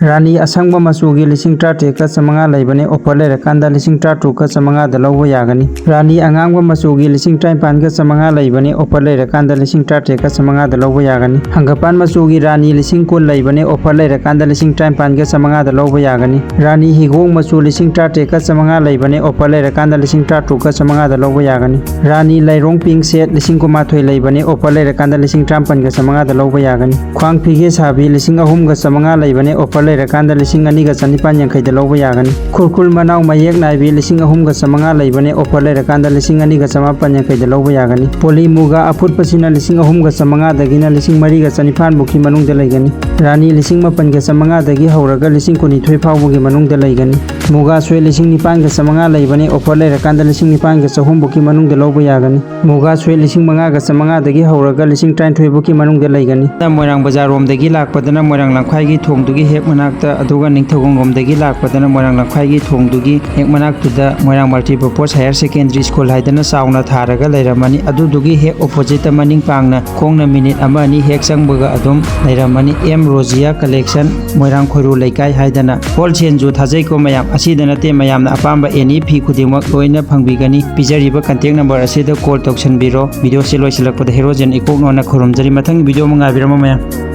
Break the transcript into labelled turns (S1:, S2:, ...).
S1: रानी असंग मचूगी 13,900 लेबने ऑफर लेरकांदा 13,900 लौब यागनी रानी अंगांग मचूगी 13,900 लेबने ऑफर लेरकांदा 13,900 लौब यागनी हंगपान मचूगी रानी 10,000 लेबने ऑफर लेरकांदा 13,900 लौब यागनी रानी हिगोंग मचू 13,900 लेबने ऑफर लेरकांदा 13,900 लौब यागनी रानी लैरोंग पिंक सेट 19,000 लेबने ऑफर लेरकांदा 13,900 लौब यागनी ख्वांग फिगे साबी 3,900 लेबने ऑफर लेरकांदा 2,950 लौब यागनी खुरकुल मनाव मयेक नाइबी 3,300 लेबने ऑफर लेरकांदा 2,950 लौब यागनी पोली मुगा अफुट पसिना 3,300 दगिना 4,450 बुकी मनुंग लेगनी रानी 8,500 दगी हौरगा 19,000 फावबुगी मनुंग लेगनी मुगा स्वे 9,900 लेबने ऑफर लेरकांदा 9,900 बुकी मनुंग लौब यागनी मुगा स्वे 5,500 दगी हौरगा 19,000 बुकी मनुंग लेगनी मोइरांग बाजार रोम दगी लाकपदना मोइरांग लंखाईगी थोंगदुगी हेक मनाक्ता अदुगा निंगथौगोंग रोम दगी लाकपदना मोइरांग लंखाईगी थोंगदुगी हेक मनाक्तुदा Moirang multipurpose higher secondary school हाइदना साउना थारगा लेरमनी अदुदुगी हेक ऑपोजिट मनिंग पांगना खोंगना मिनिट अमा अनि हेक संगबगा अदुम लेरमनी एम रोजिया कलेक्शन मोइरांग खोइरु लेकाई हाइदना होलसेल जु थाजैको मयाम असिदा नते मयामना अपांबा एनी फी खुदिमक लोइना फंगबिगनी पिजरिबा कांटेक्ट नंबर असिदा कॉल तौसनबिरो वीडियो से लोइसलकपदा हेरोजन इकोकनोना खुरुमजरी मथंग वीडियो मंगाबिरम मयाम।